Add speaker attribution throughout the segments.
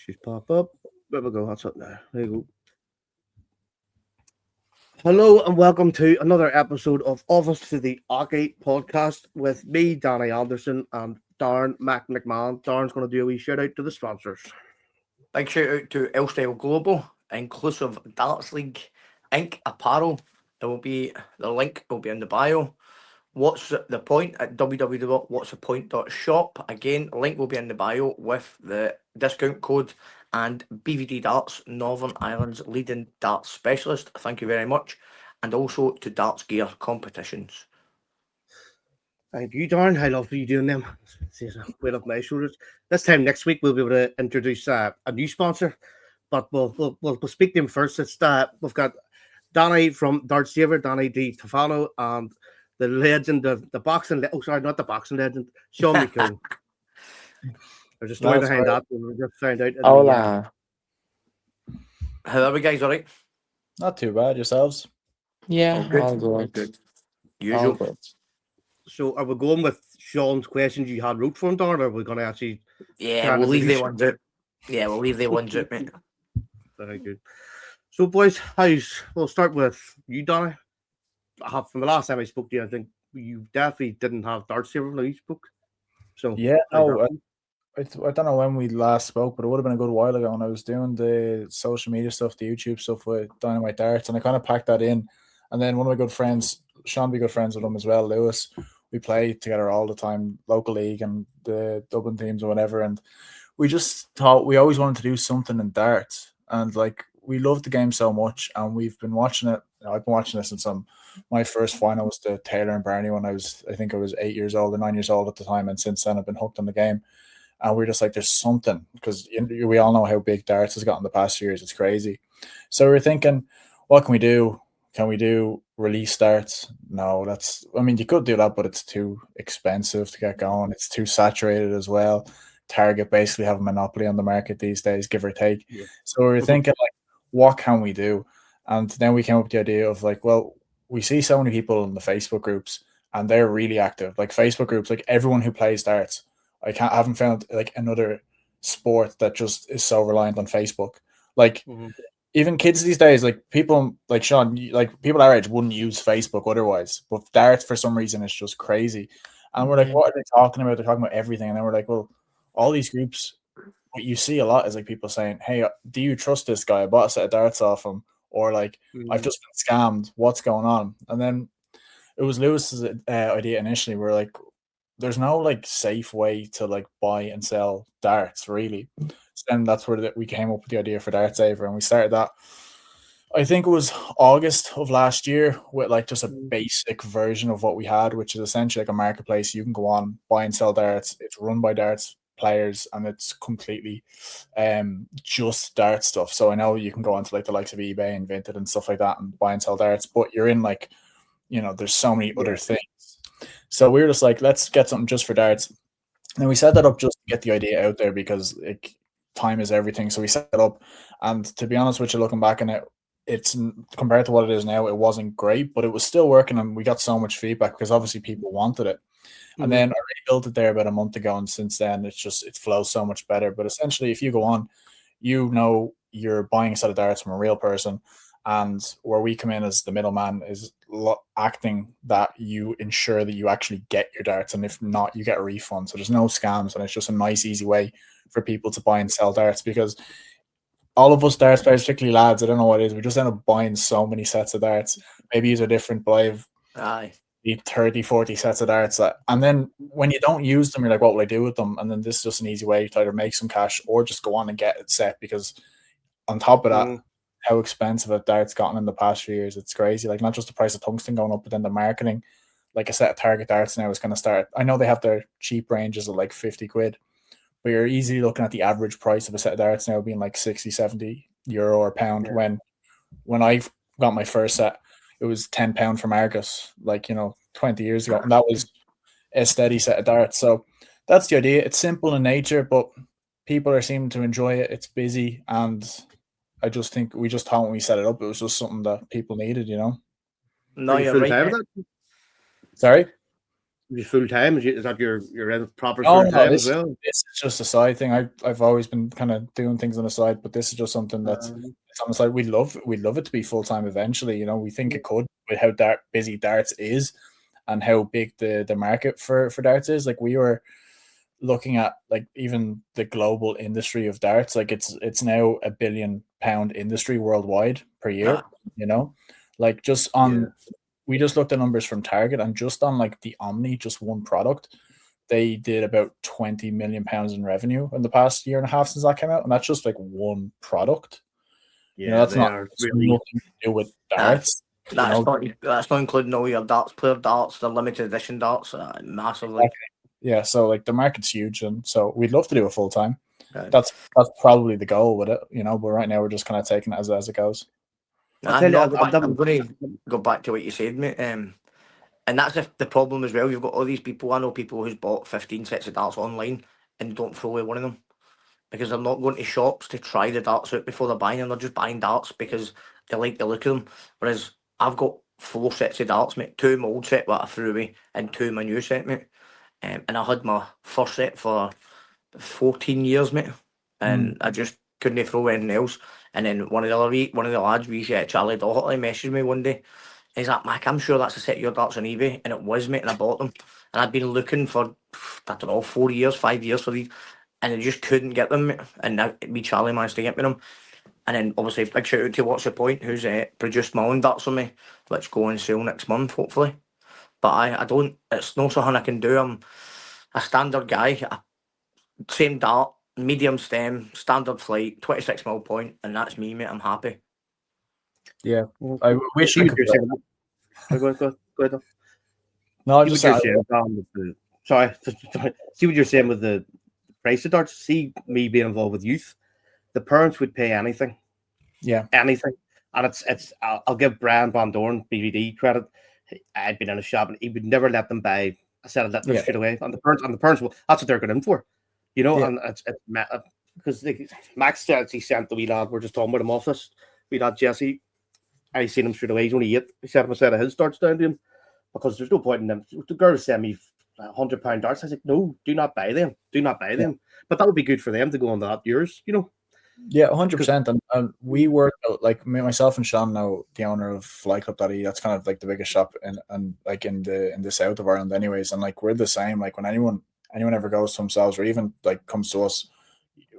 Speaker 1: She's pop up. There we go. That's it now. There you go. Hello and welcome to another episode of Office to the Oche podcast with me, Danny Anderson, and Darren Mckeown. Darren's going to do a wee shout out to the sponsors.
Speaker 2: Big shout out to L Global, Inclusive Darts League, Inc. Apparel. The link will be in the bio. What's the point at www.whatsthepoint.shop. Again, link will be in the bio with the discount code and BVD Darts, Northern Ireland's leading darts specialist. Thank you very much. And also to Darts Gear Competitions.
Speaker 1: Thank you, Darren. How lovely you doing them. It's a weight off my shoulders. This time next week we'll be able to introduce a new sponsor, but we'll speak to him first. We've got Dani from Dart Saver, Dani Di Tofano, and the legend of the boxing. Not the boxing legend, Sean Mckeown. There's a story behind that. We just found out.
Speaker 3: Hola.
Speaker 2: How are we, guys? All right?
Speaker 3: Not too bad. Yourselves?
Speaker 2: Yeah,
Speaker 3: all good.
Speaker 2: Usual.
Speaker 3: All good.
Speaker 1: So, are we going with Sean's questions you had wrote for him, Darren, or are we going to actually?
Speaker 2: Yeah, we'll leave the ones out. Yeah, we'll leave the ones out, mate.
Speaker 1: Very good. So, boys, we'll start with you, Donny. From the last time I spoke to you, I think you definitely didn't have Dart Saver when you spoke. So
Speaker 3: yeah, no, I don't know when we last spoke, but it would have been a good while ago when I was doing the social media stuff, the YouTube stuff with Dynamite Darts, and I kind of packed that in. And then one of my good friends, Sean, be good friends with him as well, Lewis. We play together all the time, local league and the Dublin teams or whatever. And we just thought we always wanted to do something in darts, and like we loved the game so much, and we've been watching it. I've been watching it since my first final was the Taylor and Barney when I think I was 8 years old or 9 years old at the time, and since then I've been hooked on the game. And we're just like, there's something, because we all know how big darts has got in the past years. It's crazy. So we're thinking, what can we do? Can we do release darts? No, you could do that, but it's too expensive to get going. It's too saturated as well. Target basically have a monopoly on the market these days, give or take. Yeah. So we're thinking, like, what can we do? And then we came up with the idea of like, well, we see so many people in the Facebook groups and they're really active. Like Facebook groups, like everyone who plays darts. I haven't found like another sport that just is so reliant on Facebook. Like even kids these days, like people like Sean, like people our age wouldn't use Facebook otherwise. But darts for some reason is just crazy. And we're like, what are they talking about? They're talking about everything. And then we're like, well, all these groups, what you see a lot is like people saying, hey, do you trust this guy? I bought a set of darts off him. Or like, I've just been scammed. What's going on? And then it was Lewis's idea initially. We're like, there's no like safe way to like buy and sell darts really. So then that's where we came up with the idea for Dart Saver, and we started that. I think it was August of last year with like just a basic version of what we had, which is essentially like a marketplace. You can go on, buy and sell darts. It's run by darts players, and it's completely just dart stuff. So I know you can go onto like the likes of eBay and Vinted and stuff like that and buy and sell darts, but you're in like, there's so many other things. So we were just like, let's get something just for darts. And we set that up just to get the idea out there because like time is everything. So we set it up, and to be honest with you, looking back on it, it's compared to what it is now, it wasn't great, but it was still working, and we got so much feedback because obviously people wanted it. And then I rebuilt it there about a month ago, and since then it flows so much better. But essentially, if you go on, you're buying a set of darts from a real person, and where we come in as the middleman is acting that you ensure that you actually get your darts, and if not, you get a refund. So there's no scams, and it's just a nice, easy way for people to buy and sell darts, because all of us darts players, particularly lads, I don't know what it is, we just end up buying so many sets of darts. Maybe these are different, but I've 30, 40 sets of darts. And then when you don't use them, you're like, what will I do with them? And then this is just an easy way to either make some cash or just go on and get it set, because on top of that, how expensive a dart's gotten in the past few years, it's crazy. Like not just the price of tungsten going up, but then the marketing. Like a set of Target darts now is going to start. I know they have their cheap ranges of like 50 quid, but you're easily looking at the average price of a set of darts now being like 60, 70 euro or pound. When I got my first set, it was £10 from Argos, 20 years ago. And that was a steady set of darts. So that's the idea. It's simple in nature, but people are seeming to enjoy it. It's busy. And I just think we just thought when we set it up, it was just something that people needed,
Speaker 2: No, you're right.
Speaker 3: Sorry?
Speaker 1: full time? Is that your in proper
Speaker 3: No,
Speaker 1: full
Speaker 3: no,
Speaker 1: time as well?
Speaker 3: this is just a side thing. I've always been kind of doing things on the side, but this is just something that's it's on the side. We'd love it to be full time eventually. You know, we think it could with how busy darts is and how big the market for darts is. Like we were looking at like even the global industry of darts, like it's now £1 billion industry worldwide per year. You know, like just on we just looked at numbers from Target and just on like the Omni, just one product, they did about £20 million in revenue in the past year and a half since that came out, and that's just like one product.
Speaker 1: Yeah,
Speaker 3: you know, that's
Speaker 1: they
Speaker 3: not
Speaker 1: are
Speaker 3: really
Speaker 1: really.
Speaker 3: nothing to do with darts.
Speaker 2: That's not including all your darts, player darts, the limited edition darts, massively.
Speaker 3: Exactly. Yeah, so like the market's huge, and so we'd love to do it full time.
Speaker 2: Right.
Speaker 3: That's probably the goal with it, you know. But right now we're just kind of taking it as it goes.
Speaker 2: I'm going to go back to what you said, mate. And that's the problem as well. You've got all these people. I know people who's bought 15 sets of darts online and don't throw away one of them because they're not going to shops to try the darts out before they're buying them. They're just buying darts because they like the look of them. Whereas I've got 4 sets of darts, mate. 2 my old set that I threw away and 2 my new set, mate. And I had my first set for 14 years, mate. And I just couldn't throw anything else. And then one of the lads, Charlie Doherty, messaged me one day. He's like, Mac, I'm sure that's a set of your darts on eBay. And it was, mate, and I bought them. And I'd been looking for, I don't know, 4 years, 5 years for these. And I just couldn't get them, mate. And now me, Charlie, managed to get me them. And then, obviously, big shout out to What's the Point, who's produced my own darts for me, which go on sale next month, hopefully. But I don't, it's not something I can do. I'm a standard guy, same dart, medium stem, standard flight, 26mm point, and that's me, mate. I'm happy.
Speaker 3: Yeah, I wish I could.
Speaker 1: Go ahead.
Speaker 3: No, I
Speaker 1: See
Speaker 3: just
Speaker 1: what you're saying, Tom, with the, sorry. See what you're saying with the price of darts. See me being involved with youth. The parents would pay anything.
Speaker 3: Yeah,
Speaker 1: anything. And it's I'll give Brian Van Dorn BVD credit. I'd been in a shop and he would never let them buy a set of lifters straight away. And the parents will, that's what they're going in for, you know. And it's because Max actually sent the wee lad. We're just talking about him off this wee lad Jesse. I seen him straight away. He's only 8. He sent him a set of his darts down to him because there's no point in them. The girl sent me £100 darts. I was like, no, do not buy them. Do not buy them. But that would be good for them to go on that yours, you know.
Speaker 3: Yeah, 100%. And we work out, like myself and Sean now, the owner of Flyclub.ie. That's kind of like the biggest shop and like in the south of Ireland, anyways. And like we're the same. Like when anyone ever goes to themselves or even like comes to us,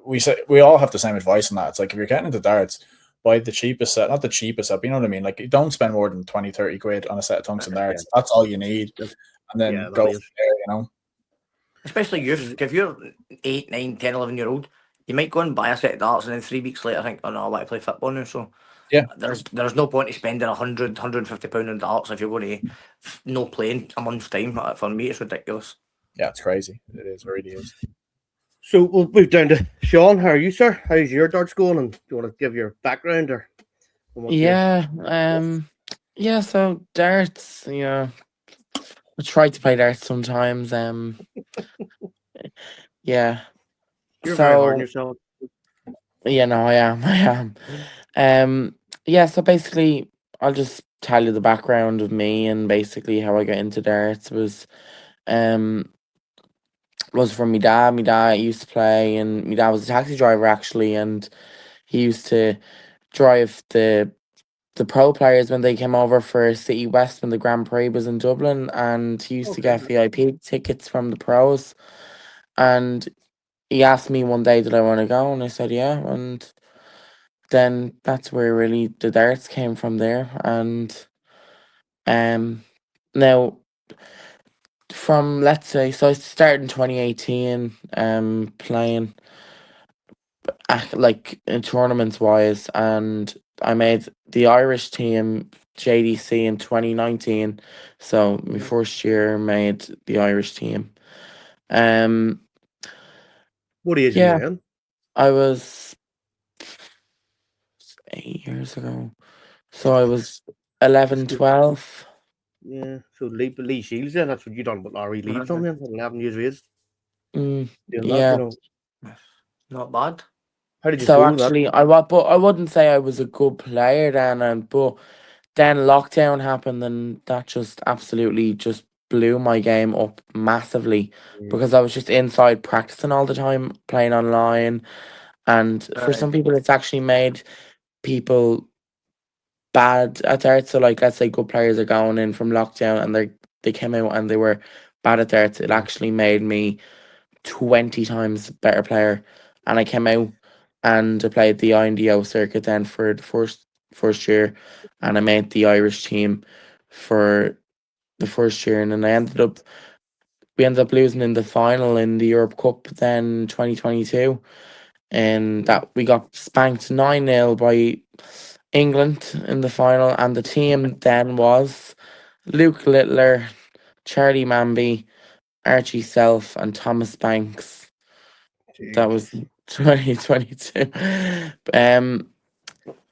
Speaker 3: we say we all have the same advice on that. It's like if you're getting into darts, buy the cheapest set, not the cheapest set, but you know what I mean. Like don't spend more than 20-30 quid on a set of tungsten darts. That's all you need, and then go from there. You know,
Speaker 2: especially if you're 8, 9, 10, 11-year-old. You might go and buy a set of darts and then 3 weeks later think, oh no, I want to play football now. So
Speaker 3: yeah,
Speaker 2: there's no point in spending £100-150 on darts if you're going to no playing a month's time. For me, it's ridiculous.
Speaker 3: Yeah, it's crazy. It is, it really is.
Speaker 1: So we'll move down to Sean. How are you, sir? How's your darts going? And do you want to give your background or?
Speaker 4: Yeah, so darts, I try to play darts sometimes. Yeah.
Speaker 1: You're very hard on yourself.
Speaker 4: Yeah, no, I am. Yeah, so basically I'll just tell you the background of me and basically how I got into darts was from my dad. My dad used to play and my dad was a taxi driver actually, and he used to drive the pro players when they came over for City West when the Grand Prix was in Dublin, and he used to get VIP tickets from the pros. And he asked me one day, did I want to go? And I said, yeah. And then that's where really the darts came from there. And now from, let's say, so I started in 2018 playing like in tournaments wise, and I made the Irish team JDC in 2019. So my first year made the Irish team.
Speaker 1: What age were you in?
Speaker 4: I was 8 years ago. So I was 11, 12.
Speaker 1: Yeah, so Lee Shields, then that's what you done with Larry Leeds on then, 11 years of age.
Speaker 4: Yeah.
Speaker 1: That,
Speaker 2: Not bad.
Speaker 1: How did you
Speaker 4: So
Speaker 1: go
Speaker 4: actually,
Speaker 1: that?
Speaker 4: but I wouldn't say I was a good player then, but then lockdown happened and that just absolutely just blew my game up massively
Speaker 1: Mm.
Speaker 4: because I was just inside practicing all the time, playing online. And for some people, it's actually made people bad at darts. So, like, let's say good players are going in from lockdown and they came out and they were bad at darts. It actually made me 20 times better player. And I came out and I played the INDO circuit then for the first year, and I made the Irish team for the first year, and then we ended up losing in the final in the Europe Cup then 2022, and that we got spanked 9-0 by England in the final, and the team then was Luke Littler, Charlie Manby, Archie Self, and Thomas Banks. That was 2022.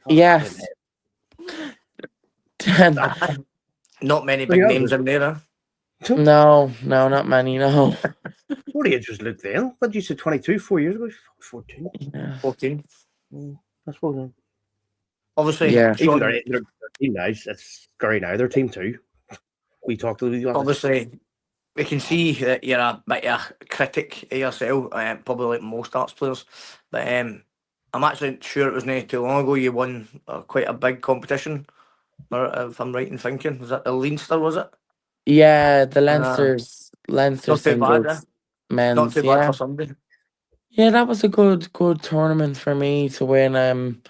Speaker 4: Yes.
Speaker 2: Not many
Speaker 1: So
Speaker 2: big
Speaker 1: yeah,
Speaker 2: names in there. Huh?
Speaker 4: No, not many, no.
Speaker 1: What age was Luke then? What did you say, 22, 4 years ago? 14.
Speaker 4: Yeah.
Speaker 2: 14.
Speaker 1: I suppose.
Speaker 2: Obviously,
Speaker 4: Yeah.
Speaker 1: Even
Speaker 2: Sean,
Speaker 1: their team now, it's scary now. Their team too. We talked to you.
Speaker 2: obviously, we can see that you're a bit of a critic of yourself, probably like most arts players. But I'm actually sure it was not too long ago you won quite a big competition. Or if I'm right in thinking, was that the Leinster? Was it?
Speaker 4: Yeah, the
Speaker 2: Uh,
Speaker 4: Leinster
Speaker 2: not too bad.
Speaker 4: singles
Speaker 2: Not
Speaker 4: men's,
Speaker 2: too bad for
Speaker 4: yeah.
Speaker 2: somebody.
Speaker 4: Yeah, that was a good tournament for me to win.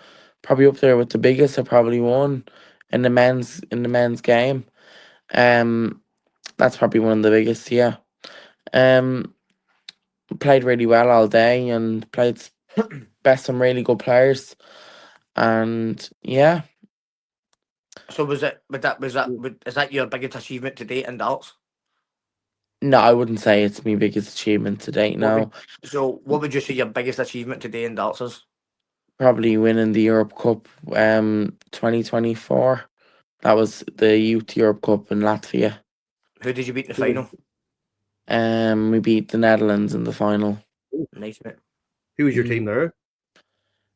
Speaker 4: Probably up there with the biggest I probably won in the men's game. Um that's probably one of the biggest, yeah. Um Played really well all day and played best some really good players. And yeah.
Speaker 2: So is that your biggest achievement to date in darts?
Speaker 4: No, I wouldn't say it's my biggest achievement to date,
Speaker 2: What
Speaker 4: no.
Speaker 2: would what would you say your biggest achievement today in darts is?
Speaker 4: Probably winning the Europe Cup 2024. That was the Youth Europe Cup in Latvia.
Speaker 2: Who did you beat in the final?
Speaker 4: We beat the Netherlands in the final.
Speaker 2: Nice, mate.
Speaker 1: Who was your
Speaker 4: Mm.
Speaker 1: team there?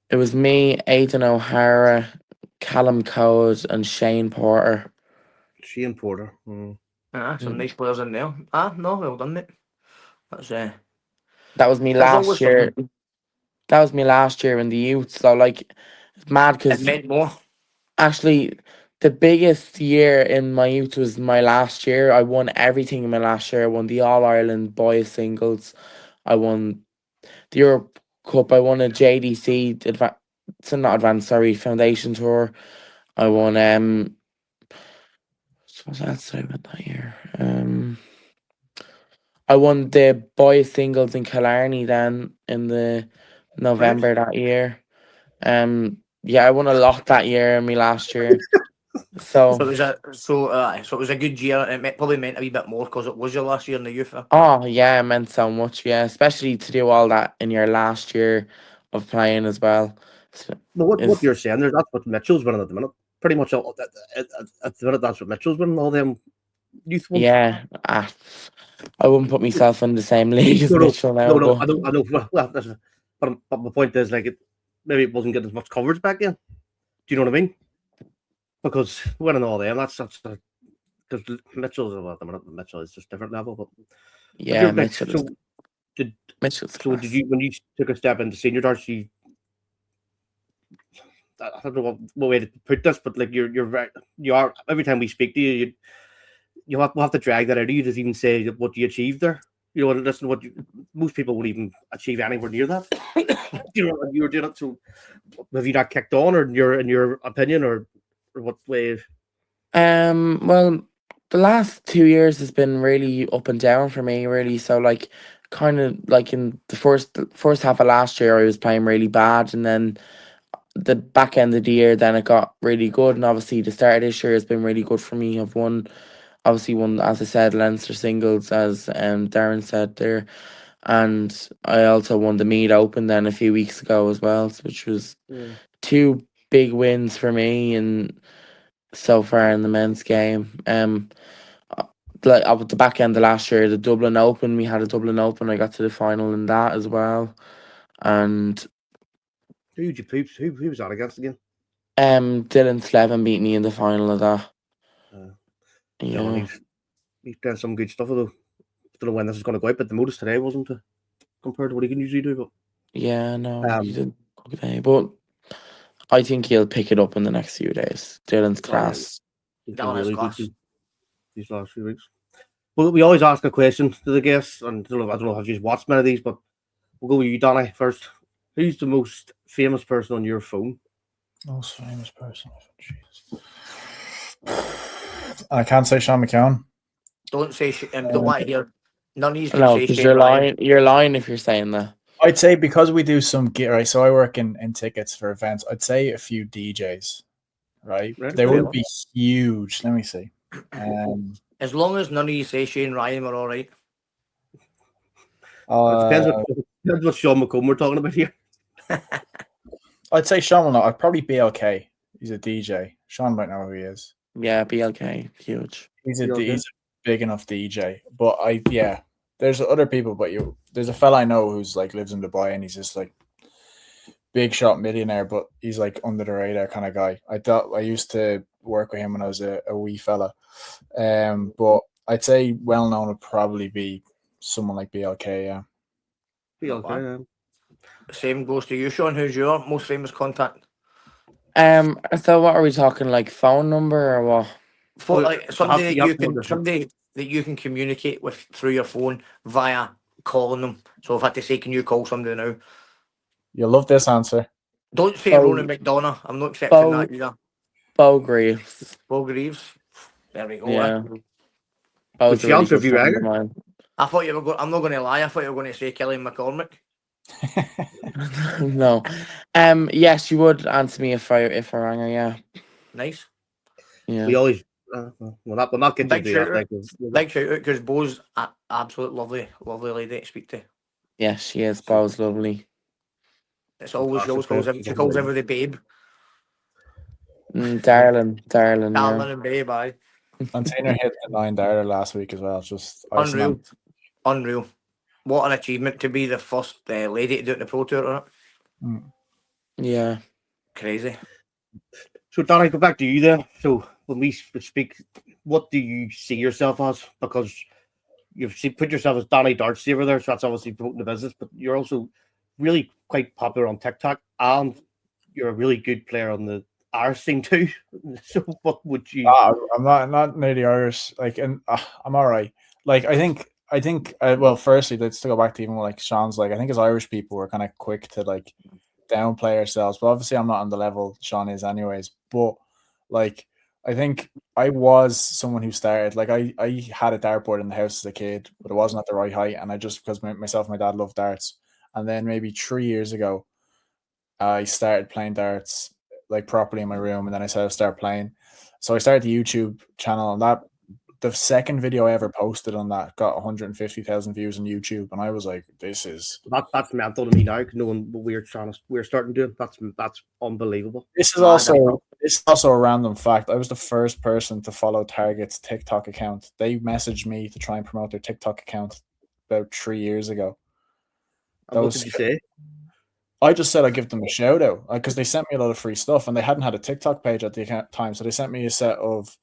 Speaker 4: It was me, Aidan O'Hara, Callum Code, and Shane Porter.
Speaker 1: Shane Porter.
Speaker 2: Some
Speaker 4: Mm.
Speaker 2: nice players in there. No, well done, mate. That's
Speaker 4: That was me
Speaker 2: there's
Speaker 4: last
Speaker 2: always
Speaker 4: year.
Speaker 2: something.
Speaker 4: That was me last year in the youth. So like, it's mad
Speaker 2: It
Speaker 4: because
Speaker 2: meant more.
Speaker 4: actually the biggest year in my youth was my last year. I won everything in my last year. I won the All Ireland boys singles. I won the Europe Cup. I won a JDC not advanced, sorry, foundation tour. I won what else did I win that year? I won the boys singles in Killarney then in the November that year. Yeah, I won a lot that year in my last year.
Speaker 2: So
Speaker 4: So
Speaker 2: it was so it was a good year. Probably meant a wee bit more because it was your last year in the youth.
Speaker 4: oh yeah, it meant so much, yeah. Especially to do all that in your last year of playing as well. So
Speaker 1: But what
Speaker 4: is
Speaker 1: you're saying there, that's what Mitchell's winning at the minute. Pretty much at the minute, that's what Mitchell's winning. All them youth ones.
Speaker 4: yeah. I wouldn't put myself in the same league as
Speaker 1: No, no,
Speaker 4: Mitchell
Speaker 1: no,
Speaker 4: now,
Speaker 1: no.
Speaker 4: but
Speaker 1: I know. Well, but my point is, like, maybe it wasn't getting as much coverage back then. Do you know what I mean? Because winning all them, that's because Mitchell's at the minute. Mitchell is just different level. But
Speaker 4: yeah,
Speaker 1: you're like,
Speaker 4: Mitchell's
Speaker 1: did
Speaker 4: class.
Speaker 1: you when you took a step into senior darts, I don't know what way to put this, but like you are every time we speak to you, we'll have to drag that out of you to even say what you achieved there. You know, listen, most people won't even achieve anywhere near that. You know, you were doing it. So have you not kicked on, or in your opinion, or what way?
Speaker 4: Well, the last 2 years has been really up and down for me, really. So like, kind of like in the first half of last year, I was playing really bad, and then the back end of the year, then it got really good, and obviously the start of this year has been really good for me. I've won, as I said, Leinster singles, as Darren said there, and I also won the Mead Open then a few weeks ago as well, which was two big wins for me and so far in the men's game. Like at the back end of last year, the Dublin Open, we had a Dublin Open. I got to the final in that as well, and
Speaker 1: Who was that against again?
Speaker 4: Dylan Slevin beat me in the final of that.
Speaker 1: Dylan,
Speaker 4: Yeah,
Speaker 1: He's done some good stuff, although I don't know when this is going to go out, but the modus today wasn't compared to what he can usually do. But
Speaker 4: Yeah, no, he didn't okay, but I think he'll pick it up in the next few days. Dylan's class.
Speaker 1: he's been
Speaker 2: Dylan is
Speaker 1: really
Speaker 2: class.
Speaker 1: good these last few weeks. Well, we always ask a question to the guests, and I don't know if you've watched many of these, but we'll go with you, Danny, first. Who's the most famous person on your phone?
Speaker 3: Most famous person. Jesus. I can't say Sean McKeown.
Speaker 2: Don't say don't want to hear. None of these can
Speaker 4: No,
Speaker 2: say
Speaker 4: because
Speaker 2: Shane
Speaker 4: you're
Speaker 2: Ryan.
Speaker 4: lying. You're lying if you're saying that.
Speaker 3: I'd say because we do some gear, right? So I work in tickets for events. I'd say a few DJs, right?
Speaker 1: Right,
Speaker 3: They
Speaker 1: okay.
Speaker 3: wouldn't be huge. Let me see.
Speaker 2: As long as none of you say Shane Ryan, we're all right.
Speaker 1: It depends what Sean McComb we're talking about here.
Speaker 3: I'd say Sean will know. I'd probably BLK. He's a DJ. Sean might know who he is.
Speaker 4: Yeah, BLK, huge.
Speaker 3: He's
Speaker 1: BLK.
Speaker 3: a big enough DJ. But there's other people. But there's a fella I know who's like lives in Dubai and he's just like big shot millionaire, but he's like under the radar kind of guy. I used to work with him when I was a wee fella. But I'd say well known would probably be someone like BLK. Yeah.
Speaker 1: BLK,
Speaker 2: Same goes to you, Sean. Who's your most famous contact?
Speaker 4: So what are we talking? Like phone number or what?
Speaker 2: For,
Speaker 1: Oh,
Speaker 2: like somebody
Speaker 1: you have to know
Speaker 2: somebody that you can communicate with through your phone via calling them. So if I had to say, can you call somebody now?
Speaker 3: You'll love this answer.
Speaker 2: Don't say
Speaker 4: Bo-
Speaker 2: Ronan McDonough. I'm not accepting that either.
Speaker 4: Bo Greaves.
Speaker 2: Bo Greaves. There we go.
Speaker 4: Yeah.
Speaker 1: Which
Speaker 4: Bo's a
Speaker 1: the
Speaker 4: really
Speaker 1: answer
Speaker 4: good
Speaker 1: if you
Speaker 4: friend
Speaker 1: rang
Speaker 4: of mine.
Speaker 2: I thought you were going. I'm not going to lie. I thought you were going to say Kelly McCormick.
Speaker 4: No. Yes, you would answer me if I rang her, yeah.
Speaker 2: Nice.
Speaker 4: Yeah.
Speaker 1: We always we'll not get
Speaker 2: Big
Speaker 1: into
Speaker 2: shout
Speaker 1: that.
Speaker 2: out. Big shout out because Bo's an absolute lovely lady to speak to.
Speaker 4: Yeah, she is. Bo's lovely.
Speaker 2: It's always she calls everybody babe.
Speaker 4: Darling,
Speaker 2: Darling
Speaker 4: yeah.
Speaker 2: and babe, aye.
Speaker 3: And Taylor hit the 9 there last week as well. Just
Speaker 2: Unreal. What an achievement to be the first lady to do it in the Pro Tour, isn't it?
Speaker 4: Yeah.
Speaker 2: Crazy.
Speaker 1: So, Danny, go back to you then. So, when we speak, what do you see yourself as? Because you've put yourself as Danny Darts Saver there, so that's obviously promoting the business, but you're also really quite popular on TikTok, and you're a really good player on the Irish scene too. So, what would you?
Speaker 3: I'm not nearly Irish. Like, and I'm all right. Like, I think. Well, firstly, let's go back to even like Sean's. Like, I think as Irish people, we're kind of quick to like downplay ourselves. But obviously, I'm not on the level Sean is, anyways. But like, I think I was someone who started. Like, I had a dartboard in the house as a kid, but it wasn't at the right height, and I just because myself and my dad loved darts. And then maybe 3 years ago, I started playing darts like properly in my room, and then I started playing. So I started the YouTube channel, and that the second video I ever posted on that got 150,000 views on YouTube, and I was like, "This is
Speaker 1: that's mental to me now. Knowing what we're starting to do, that's unbelievable.
Speaker 3: this is also a random fact. I was the first person to follow Target's TikTok account. They messaged me to try and promote their TikTok account about 3 years ago.
Speaker 1: And what did you say?
Speaker 3: I just said I'd give them a shout out because they sent me a lot of free stuff, and they hadn't had a TikTok page at the time, so they sent me a set of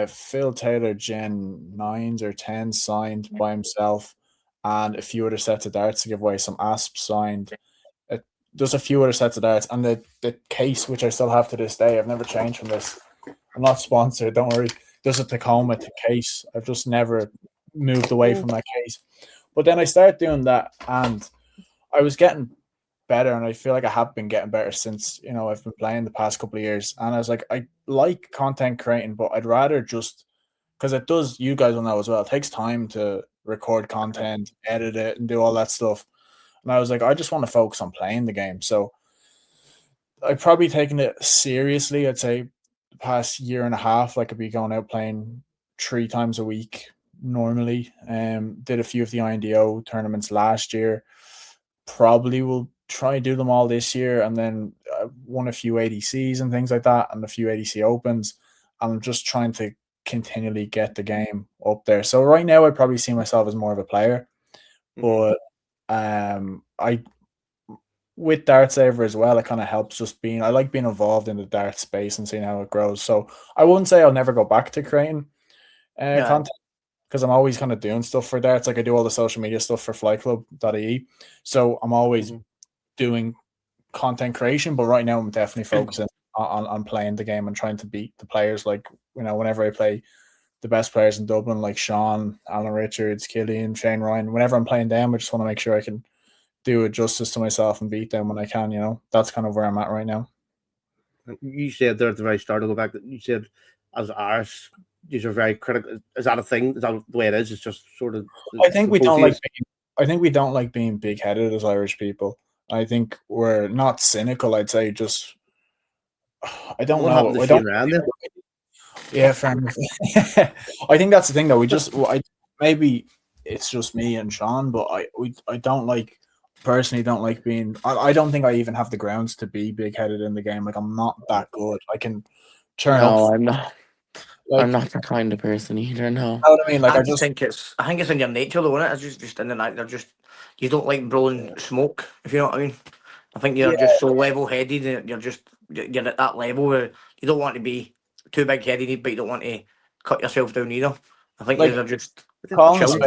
Speaker 3: Phil Taylor Gen 9s or 10s signed by himself, and a few other sets of darts to give away. Some asps signed. There's a few other sets of darts, and the case, which I still have to this day. I've never changed from this. I'm not sponsored, don't worry. There's a Tacoma case. I've just never moved away from that case. But then I started doing that, and I was getting better, and I feel like I have been getting better since I've been playing the past couple of years. And I was like, I like content creating, but I'd rather just because it does. You guys will know as well. It takes time to record content, edit it, and do all that stuff. And I was like, I just want to focus on playing the game. So I've probably taken it seriously. I'd say the past year and a half, like I'd be going out playing 3 times a week normally. Did a few of the INDO tournaments last year. Probably will try and do them all this year, and then won a few ADCs and things like that, and a few ADC Opens. I'm just trying to continually get the game up there. So right now, I probably see myself as more of a player, but I with Dart Saver as well, it kind of helps just I like being involved in the dart space and seeing how it grows. So I wouldn't say I'll never go back to creating content, because I'm always kind of doing stuff for darts. Like I do all the social media stuff for flightclub.ie. So I'm always doing content creation, but right now I'm definitely focusing on playing the game and trying to beat the players. Like, whenever I play the best players in Dublin, like Sean, Alan Richards, Killian, Shane Ryan, whenever I'm playing them, I just want to make sure I can do it justice to myself and beat them when I can. That's kind of where I'm at right now.
Speaker 1: You said there at the very start, I'll go back, that you said as Irish, these are very critical. Is that a thing? Is that the way it is? It's just sort of.
Speaker 3: I think we don't like being big headed as Irish people. I think we're not cynical. I'd say just I don't
Speaker 1: What
Speaker 3: know.
Speaker 1: happened to
Speaker 3: I
Speaker 1: Shane
Speaker 3: don't.
Speaker 1: Ryan then?
Speaker 3: Yeah, fair enough. I think that's the thing, though. Maybe it's just me and Sean, but I don't like, personally don't like being. I don't think I even have the grounds to be big headed in the game. Like, I'm not that good. I can turn up.
Speaker 4: No, I'm not.
Speaker 3: Like,
Speaker 4: I'm not the kind of person either. No.
Speaker 3: you know what I mean? Like,
Speaker 2: I think it's in your nature though, isn't it? It's just in the night. You don't like blowing smoke, if you know what I mean. I think you're just so level headed, and you're at that level where you don't want to be too big headed, but you don't want to cut yourself down either. I think
Speaker 3: Like,
Speaker 2: you're just
Speaker 3: calling
Speaker 2: chilling.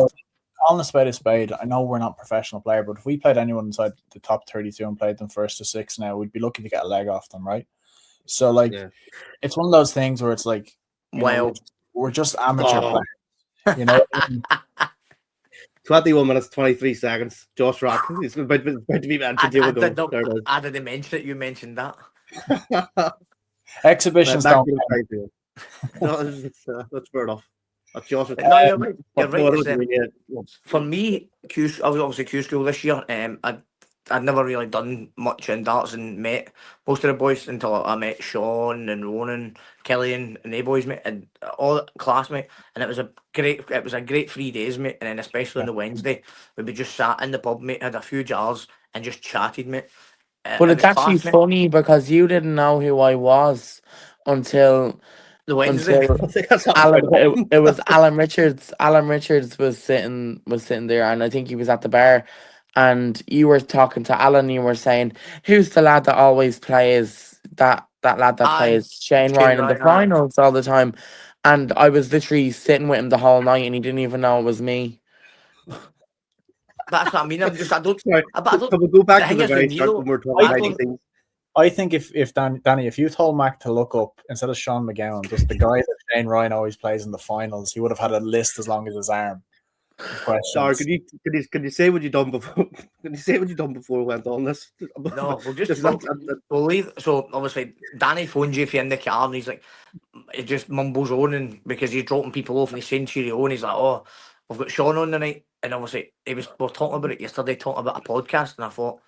Speaker 3: a spade a spade. I know we're not professional player, but if we played anyone inside the top 32 and played them first to six now, we'd be lucky to get a leg off them, right? So, like, it's one of those things where it's like, we're just amateur players. You know what I mean?
Speaker 1: 21 minutes, 23 seconds. Josh Rock. He's about to be mentioned. Here we go. There it is.
Speaker 2: I didn't mention it. You mentioned that.
Speaker 3: Exhibitions
Speaker 1: Back
Speaker 3: don't.
Speaker 1: to the fight, dude. No, that's fair enough. That's Josh.
Speaker 2: No, you're right. You're
Speaker 1: No, I
Speaker 2: right.
Speaker 1: don't mean it.
Speaker 2: For me, I was obviously Q school this year. I'd never really done much in darts and met most of the boys until I met Sean and Ronan, Killian, and they boys, mate, and all classmate. And it was a great 3 days, mate. And then especially on the Wednesday, we'd be just sat in the pub, mate, had a few jars and just chatted, mate.
Speaker 4: But
Speaker 2: It
Speaker 4: it's
Speaker 2: was
Speaker 4: actually
Speaker 2: class, mate.
Speaker 4: funny because you didn't know who I was until
Speaker 2: The Wednesday.
Speaker 1: I think that's how
Speaker 4: Alan. It was Alan Richards. Alan Richards was sitting there, and I think he was at the bar, and you were talking to Alan. And you were saying, "Who's the lad that always plays that lad that plays Shane Ryan in the finals all the time?" And I was literally sitting with him the whole night, and he didn't even know it was me.
Speaker 2: That's what I mean. I don't.
Speaker 1: Sorry.
Speaker 2: But I don't.
Speaker 1: Can we go back to
Speaker 2: thing
Speaker 1: the
Speaker 2: is with
Speaker 1: very
Speaker 2: me,
Speaker 1: start
Speaker 2: though,
Speaker 1: when we're talking about
Speaker 2: don't-
Speaker 1: things?
Speaker 3: I think if Danny, if you told Mac to look up instead of Sean McGowan, just the guy that Shane Ryan always plays in the finals, he would have had a list as long as his arm of questions.
Speaker 1: Sorry, can you say what you done before? Can you say what you done before we went on this?
Speaker 2: No, we'll leave. So obviously, Danny phones you if you're in the car, and he's like, he just mumbles on, and because he's dropping people off and he's saying cheerio, and he's like, "Oh, we've got Sean on tonight," and obviously we were talking about it yesterday, talking about a podcast, and I thought,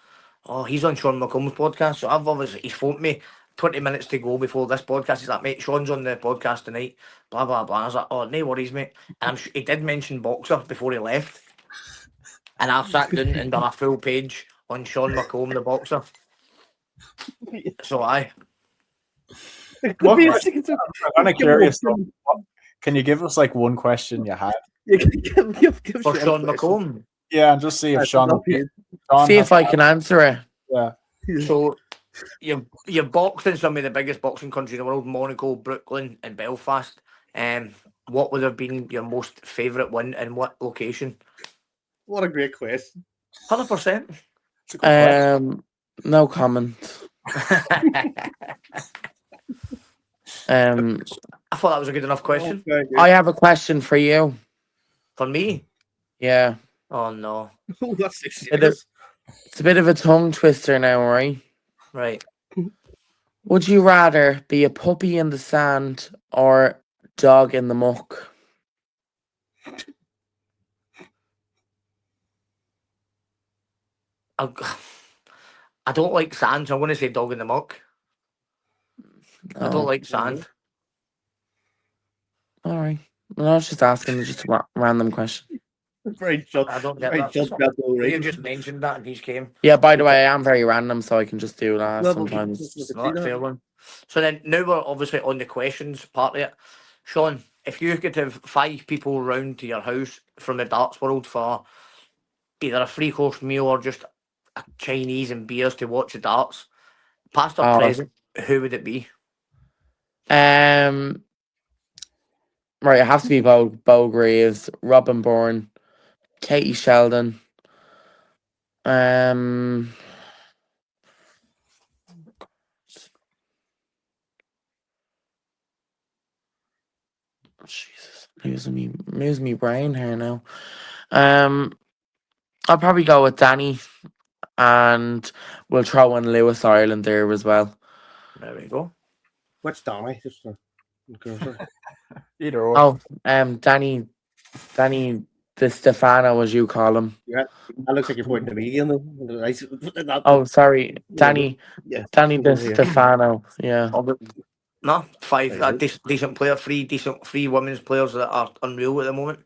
Speaker 2: "Oh, he's on Sean McComb's podcast." So he's phoned me 20 minutes to go before this podcast. He's like, "Mate, Sean's on the podcast tonight." Blah blah blah. I was like, "Oh, no worries, mate." And he did mention Boxer before he left. And I've sat down and done a full page on Sean McComb, the boxer. So I'm
Speaker 3: I'm kind of curious. Can you give us like one question you had?
Speaker 1: Give
Speaker 2: for Sean
Speaker 1: a question.
Speaker 2: McComb.
Speaker 3: Yeah, and just see if Sean.
Speaker 4: See if I can answer it.
Speaker 3: Yeah.
Speaker 2: So you've boxed in some of the biggest boxing countries in the world: Monaco, Brooklyn, and Belfast. What would have been your most favourite win and what location?
Speaker 1: What a great question.
Speaker 2: 100%.
Speaker 4: No comment.
Speaker 2: I thought that was a good enough question.
Speaker 4: I have a question for you.
Speaker 2: For me?
Speaker 4: Yeah.
Speaker 2: Oh no.
Speaker 1: That's
Speaker 4: It's a bit of a tongue twister now, right?
Speaker 2: Right.
Speaker 4: Would you rather be a puppy in the sand or dog in the muck?
Speaker 2: I don't like sand, so I'm going to say dog in the muck. I don't like sand.
Speaker 4: All right. No, I was just asking just a random question.
Speaker 1: Very just.
Speaker 2: I don't get
Speaker 1: Very
Speaker 2: that. You just mentioned that and he came.
Speaker 4: Yeah, by the way, I am very random, so I can just do that
Speaker 1: Well,
Speaker 4: sometimes.
Speaker 2: Not a fair one. So then, now we're obviously on the questions part of it. Sean, if you could have 5 people round to your house from the darts world for either a 3-course meal or just a Chinese and beers to watch the darts, past or present, who would it be?
Speaker 4: Right, it has to be Bo Greaves, Robin Bourne, Katie Sheldon. Jesus, losing me brain here now. I'll probably go with Danny, and we'll throw in Lewis Ireland there as well.
Speaker 2: There we go.
Speaker 1: What's Donny? Just a
Speaker 3: Either or.
Speaker 4: Oh, Danny Di Stefano, as you call him.
Speaker 1: yeah, that looks like you're pointing to me again. Though.
Speaker 4: Oh, sorry, Danny
Speaker 1: yeah,
Speaker 4: Di
Speaker 1: over here.
Speaker 4: Stefano. Yeah.
Speaker 2: No, 5
Speaker 1: Very good.
Speaker 2: decent player, three women's players that are unreal at the moment.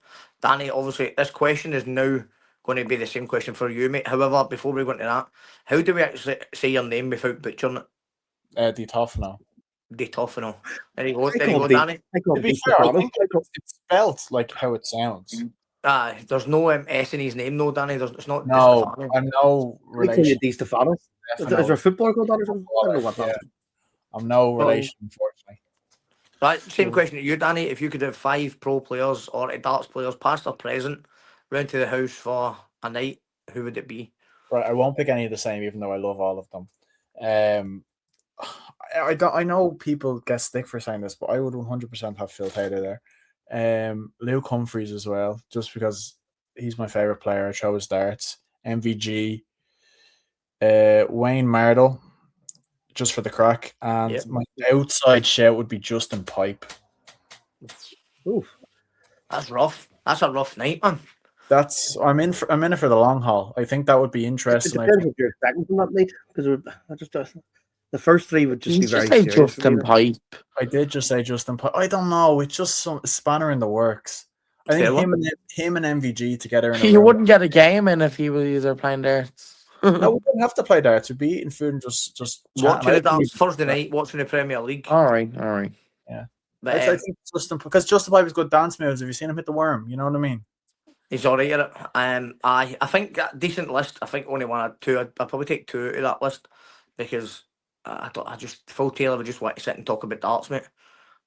Speaker 2: Danny, obviously, this question is now going to be the same question for you, mate. However, before we go into that, how do we actually say your name without butchering it?
Speaker 3: Di Tofano.
Speaker 2: Di Tofano. There you go,
Speaker 1: I
Speaker 2: there you
Speaker 1: call
Speaker 2: go,
Speaker 1: it the-
Speaker 2: Danny.
Speaker 1: I call
Speaker 3: To
Speaker 1: it
Speaker 3: be
Speaker 1: the
Speaker 3: fair, I
Speaker 1: Stefano.
Speaker 3: think it's spelled like how it sounds.
Speaker 2: There's no S in his name, no, Danny. It's not Di
Speaker 3: No,
Speaker 2: Stefano.
Speaker 3: I'm no
Speaker 1: I call you
Speaker 3: relation.
Speaker 1: Di Stefano. Is
Speaker 3: Stefano.
Speaker 1: there a footballer called that or something? I don't know what that is.
Speaker 3: I'm no
Speaker 2: Well,
Speaker 3: relation, unfortunately.
Speaker 2: Right, same question to you, Danny. If you could have 5 pro players or darts players, past or present, round to the house for a night, who would it be?
Speaker 3: Right, I won't pick any of the same, even though I love all of them. I know people get stick for saying this, but I would 100% have Phil Taylor there. Luke Humphreys as well, just because he's my favorite player. I chose darts. MVG. Wayne Mardle, just for the crack, and
Speaker 2: Yep.
Speaker 3: my outside shout would be Justin Pipe.
Speaker 1: Oof.
Speaker 2: That's rough. That's a rough night, man.
Speaker 3: I'm in it for the long haul. I think that would be
Speaker 1: It
Speaker 3: interesting.
Speaker 1: depends what you're expecting from that night, because the first 3 would just
Speaker 4: Did
Speaker 1: be
Speaker 4: you
Speaker 1: very
Speaker 4: just say
Speaker 1: serious for me.
Speaker 4: Justin Pipe?
Speaker 3: I did just say Justin Pipe. I don't know. It's just some spanner in the works. I think
Speaker 2: Fair
Speaker 3: him and MVG together in a
Speaker 4: You
Speaker 3: room.
Speaker 4: wouldn't get a game in if he was either playing darts.
Speaker 3: No, we wouldn't have to play darts. We'd be eating food and just
Speaker 2: Watching
Speaker 3: chatting.
Speaker 2: the dance Thursday night, watching the Premier League.
Speaker 4: All right.
Speaker 2: But
Speaker 3: I think because Justin Pipe has good dance moves. Have you seen him hit the worm? You know what I mean?
Speaker 2: he's all right at it. I think a decent list. I think only 1 or 2. I'd probably take 2 out of that list because I just Phil Taylor would just want to sit and talk about darts, mate.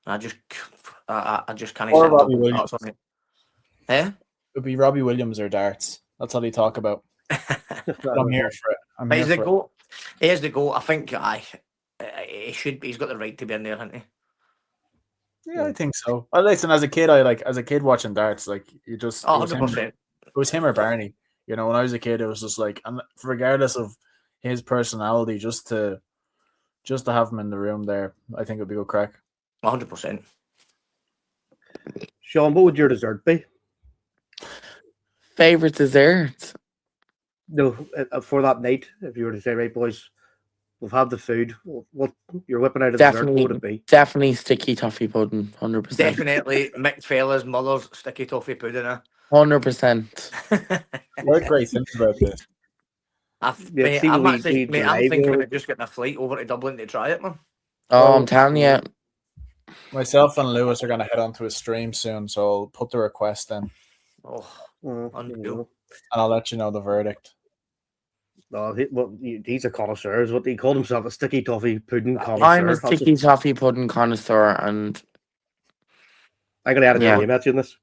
Speaker 2: I just can't
Speaker 3: Or
Speaker 2: sit and talk
Speaker 3: Robbie
Speaker 2: about
Speaker 3: Williams.
Speaker 2: darts, mate. Eh?
Speaker 3: It would be Robbie Williams or darts. That's all he talk about. I'm here for it.
Speaker 2: But he's the goal. He is the goal. I think he should be. He's got the right to be in there, hasn't he?
Speaker 3: Yeah, I think so. Listen, as a kid watching darts, like you just
Speaker 2: Oh,
Speaker 3: it
Speaker 2: 100%.
Speaker 3: it was him or Barney. You know, when I was a kid, it was just like, and regardless of his personality, just to have him in the room there, I think it'd be good crack.
Speaker 2: 100%.
Speaker 1: Sean, what would your dessert be?
Speaker 4: Favorite dessert?
Speaker 1: No, for that night, if you were to say, right, boys, we've had the food. What you're whipping out of dessert? What would it be?
Speaker 4: Definitely sticky toffee pudding. 100%.
Speaker 2: Definitely McFella's mother's sticky toffee pudding.
Speaker 4: 100%.
Speaker 3: What a great thing about this.
Speaker 2: I'm
Speaker 1: see,
Speaker 2: thinking about just getting a flight over to Dublin to try it, man.
Speaker 4: Oh, I'm telling you.
Speaker 3: Myself and Lewis are going to head onto a stream soon, so I'll put the request in,
Speaker 2: Oh,
Speaker 1: Unreal.
Speaker 2: unreal.
Speaker 3: and I'll let you know the verdict.
Speaker 1: No, he's a connoisseur. What he called himself, a sticky toffee pudding connoisseur.
Speaker 4: I'm a sticky toffee pudding connoisseur, and
Speaker 1: I'm gonna add a
Speaker 4: Yeah.
Speaker 1: name at you in this.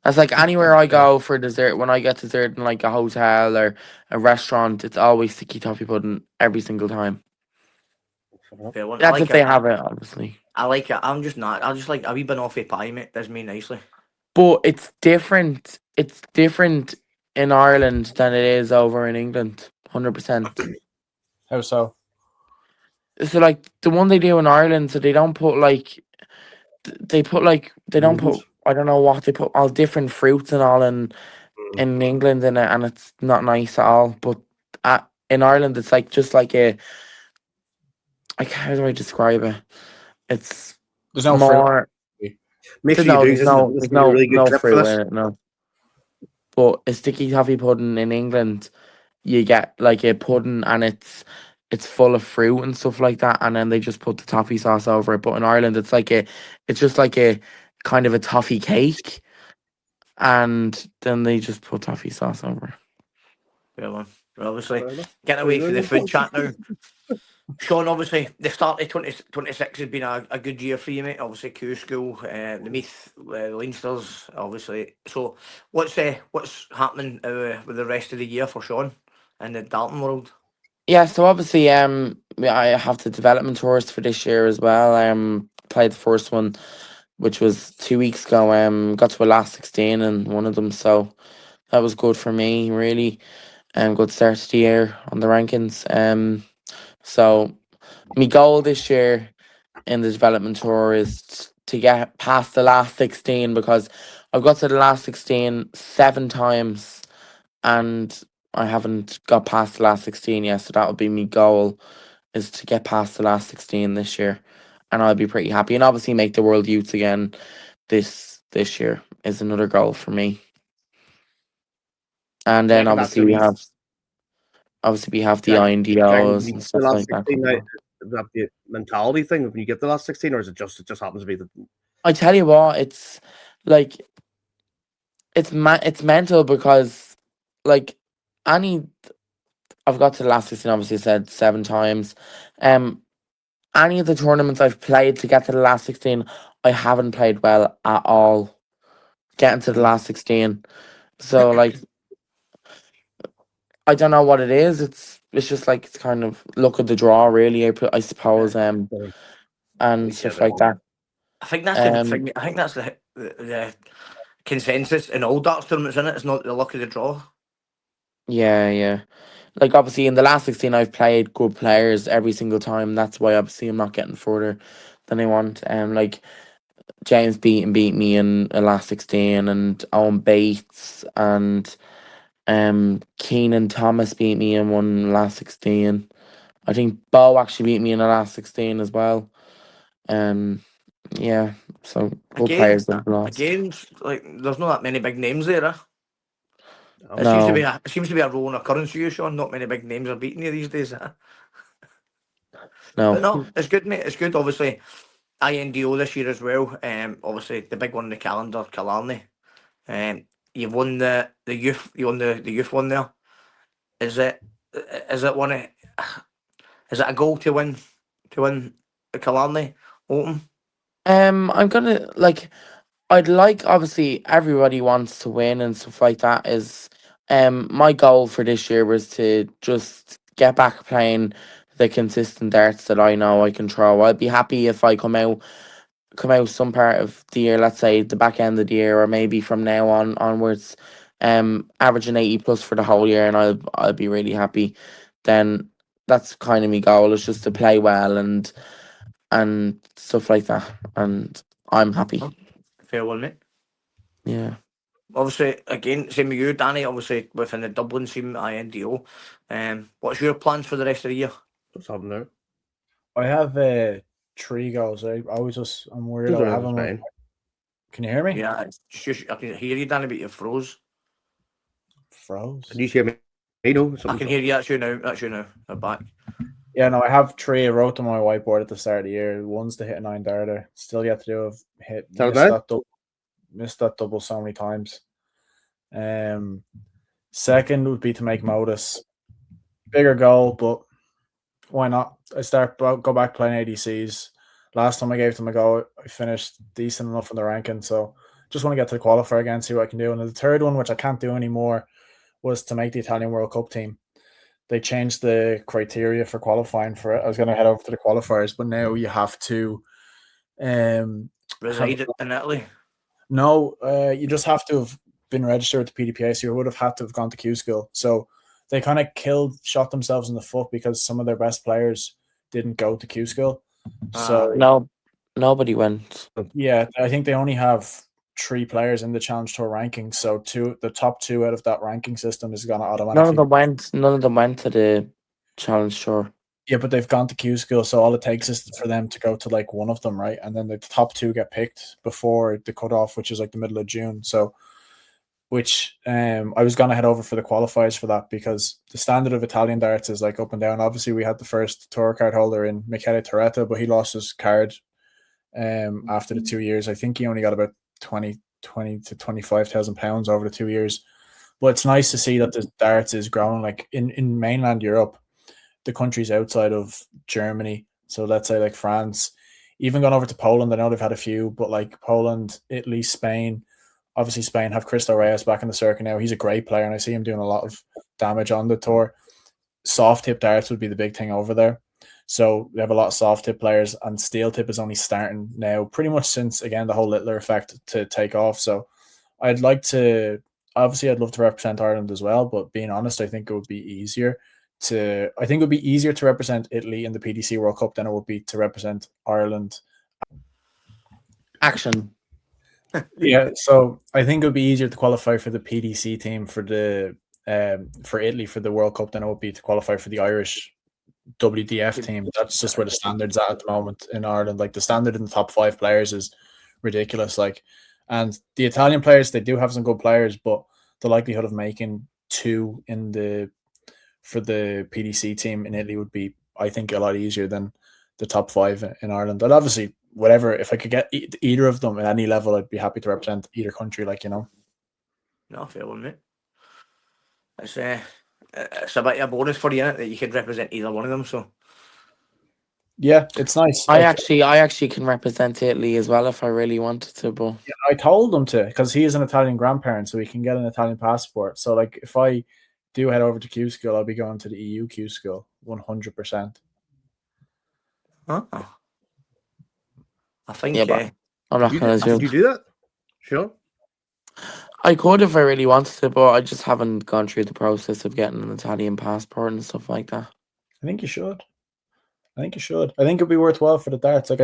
Speaker 4: it's like anywhere I go for dessert, when I get dessert in like a hotel or a restaurant, it's always sticky toffee pudding every single time.
Speaker 2: Fair one. I
Speaker 4: That's
Speaker 2: like
Speaker 4: if they
Speaker 2: it.
Speaker 4: have it, obviously.
Speaker 2: I like it. I'm just not. I just like a wee banoffee pie, mate. Does me nicely.
Speaker 4: But it's different. It's different in Ireland than it is over in England. 100%.
Speaker 3: How so?
Speaker 4: So like the one they do in Ireland, so they don't put like they don't put, I don't know what they put, all different fruits and all in England in it, and it's not nice at all. But in Ireland, it's like just like how do I describe it? It's
Speaker 3: There's no
Speaker 4: more.
Speaker 1: Make sure
Speaker 4: No,
Speaker 1: you do.
Speaker 4: there's no,
Speaker 1: This
Speaker 4: there's
Speaker 1: is a really
Speaker 4: no
Speaker 1: good clip for
Speaker 4: fruit
Speaker 1: this.
Speaker 4: in it. No. But a sticky toffee pudding in England, you get like a pudding and it's full of fruit and stuff like that, and then they just put the toffee sauce over it. But in Ireland, it's just like a kind of a toffee cake, and then they just put toffee sauce over.
Speaker 2: Fair one. We're obviously
Speaker 1: Fair enough.
Speaker 2: getting away from the food chat now. Sean, obviously, the start of 2026 has been a good year for you, mate. Obviously, Q School, the Meath, the Leinsters, obviously. So, what's happening with the rest of the year for Sean in the Dalton world?
Speaker 4: Yeah, so obviously, I have the development tours for this year as well. Played the first one, which was 2 weeks ago. Got to a last 16 in one of them, so that was good for me, really. Good start to the year on the rankings. So my goal this year in the development tour is to get past the last 16 because I've got to the last 16 7 times and I haven't got past the last 16 yet. So that would be my goal, is to get past the last 16 this year, and I'll be pretty happy. And obviously make the World Youths again this year is another goal for me. And
Speaker 1: Do you
Speaker 4: then
Speaker 1: reckon that's
Speaker 4: obviously
Speaker 1: going
Speaker 4: we
Speaker 1: to be?
Speaker 4: have the
Speaker 1: Do you reckon when
Speaker 4: INDOs
Speaker 1: you
Speaker 4: and
Speaker 1: get the
Speaker 4: stuff
Speaker 1: last
Speaker 4: like that
Speaker 1: 16
Speaker 4: coming
Speaker 1: now?
Speaker 4: up.
Speaker 1: Is that the mentality thing when you get the last 16, or is it just happens to be the?
Speaker 4: I tell you what, it's like it's mental because like any I've got to the last 16, obviously I said 7 times. Any of the tournaments I've played to get to the last 16, I haven't played well at all. Getting to the last 16. So like I don't know what it is. It's just like it's kind of luck of the draw, really, I suppose, and stuff like that.
Speaker 2: I think that's the
Speaker 4: Um
Speaker 2: thing. I think that's the consensus in all darts tournaments, isn't it? It's not the luck of the draw.
Speaker 4: yeah, yeah. Like obviously in the last 16 I've played good players every single time. That's why obviously I'm not getting further than I want. Like James beat me in the last 16, and Owen Bates and Keenan Thomas beat me in one last 16. I think Bo actually beat me in the last 16 as well. Um yeah, so good
Speaker 2: Again,
Speaker 4: players that I've lost.
Speaker 2: like there's not that many big names there.
Speaker 1: Oh,
Speaker 2: It seems to
Speaker 4: No,
Speaker 2: be a rolling occurrence for you, Sean. Not many big names are beating you these days.
Speaker 4: no.
Speaker 2: But no, it's good, mate. It's good. Obviously, INDO this year as well. Obviously the big one in the calendar, Killarney. You've won the youth. You won the youth one there. Is it is it one? Is it a goal to win the Killarney Open?
Speaker 4: I'm gonna like I'd like, obviously everybody wants to win and stuff like that. Is my goal for this year was to just get back playing the consistent darts that I know I can throw. I'd be happy if I come out some part of the year, let's say the back end of the year, or maybe from now on onwards, averaging 80 plus for the whole year, and I'll be really happy. Then that's kind of my goal, is just to play well and stuff like that, and I'm happy.
Speaker 2: Fair one, mate.
Speaker 4: Yeah.
Speaker 2: Obviously, again, same with you, Danny. Obviously, within the Dublin team, INDO. What's your plans for the rest of the year?
Speaker 1: what's happening there?
Speaker 3: I have 3 goals. I'm worried
Speaker 1: Those
Speaker 3: I
Speaker 1: are
Speaker 3: have
Speaker 1: just
Speaker 3: them.
Speaker 1: fine.
Speaker 3: Can you hear me?
Speaker 2: Yeah, I can hear you, Danny, but you froze.
Speaker 3: Froze.
Speaker 1: Can you hear me? You know,
Speaker 2: I can hear you. That's you now. That's you now. They're back.
Speaker 3: Yeah, no, I have 3. I wrote them on my whiteboard at the start of the year. One's to hit a 9 darter. Still yet to do. I've missed that double so many times. Second would be to make Modus. Bigger goal, but why not? Go back playing ADCs. Last time I gave them a go, I finished decent enough in the ranking, so just want to get to the qualifier again, see what I can do. And the third one, which I can't do anymore, was to make the Italian World Cup team. They changed the criteria for qualifying for it. I was going to head over to the qualifiers, but now you have to
Speaker 2: Reside in Italy.
Speaker 3: No, you just have to have been registered with the PDPA, so you would have had to have gone to Q School. So they kind of shot themselves in the foot because some of their best players didn't go to Q School. So
Speaker 4: No, nobody went.
Speaker 3: yeah, I think they only have 3 players in the Challenge Tour ranking. So the top 2 out of that ranking system is going to automatically.
Speaker 4: None of them went to the challenge tour.
Speaker 3: Yeah, but they've gone to Q School, so all it takes is for them to go to like one of them, right? And then the top 2 get picked before the cutoff, which is like the middle of June. So, I was gonna head over for the qualifiers for that because the standard of Italian darts is like up and down. Obviously, we had the first tour card holder in Mckeown, but he lost his card after the 2 years. I think he only got about 20 to 25,000 pounds over the 2 years. But it's nice to see that the darts is growing. Like in mainland Europe, the countries outside of Germany. So let's say like France, even gone over to Poland. I know they've had a few, but like Poland, Italy, Spain. Obviously, Spain have Cristo Reyes back in the circuit now. He's a great player, and I see him doing a lot of damage on the tour. Soft tip darts would be the big thing over there. So we have a lot of soft tip players, and steel tip is only starting now, pretty much since, again, the whole Littler effect to take off. So I'd love to represent Ireland as well, but being honest, I think it would be easier to represent Italy in the PDC World Cup than it would be to represent Ireland.
Speaker 4: Action.
Speaker 3: Yeah, so I think it would be easier to qualify for the PDC team for Italy for the World Cup than it would be to qualify for the Irish WDF team. That's just where the standard's at the moment in Ireland. Like the standard in the top 5 players is ridiculous. Like, and the Italian players, they do have some good players, but the likelihood of making 2 for the PDC team in Italy would be, I think, a lot easier than the top 5 in Ireland. And obviously, whatever, if I could get either of them at any level, I'd be happy to represent either country. Like, you know.
Speaker 2: No, fair one, mate. It's a bit of a bonus for you, innit, that you could represent either one of them. So
Speaker 3: yeah, it's nice.
Speaker 4: I actually can represent Italy as well if I really wanted to, but
Speaker 3: yeah, I told him to, because he is an Italian grandparent, so he can get an Italian passport. So like, if I do head over to Q school, I'll be going to the EU Q school 100%.
Speaker 2: I think
Speaker 4: yeah, but I'm not gonna
Speaker 1: Did you do that? Sure.
Speaker 4: I could if I really wanted to, but I just haven't gone through the process of getting an Italian passport and stuff like that.
Speaker 3: I think you should. I think it'd be worthwhile for the darts. Like,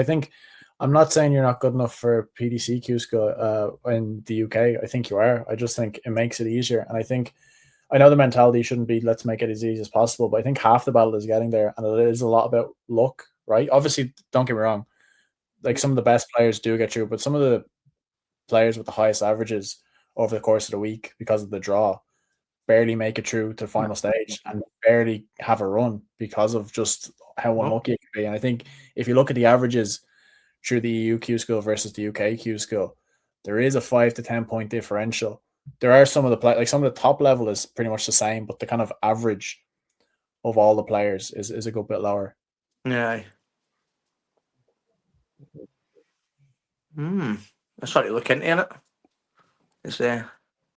Speaker 3: I'm not saying you're not good enough for PDC school in the UK. I think you are. I just think it makes it easier. And I know the mentality shouldn't be let's make it as easy as possible, but I think half the battle is getting there, and it is a lot about luck, right? Obviously, don't get me wrong. Like, some of the best players do get through, but some of the players with the highest averages over the course of the week, because of the draw, barely make it through to the final stage and barely have a run because of just how unlucky it can be. And I think if you look at the averages through the EU Q school versus the UK Q school, there is a 5 to 10 point differential. There are some of the top level is pretty much the same, but the kind of average of all the players is a good bit lower.
Speaker 2: yeah. I started to look into it. It's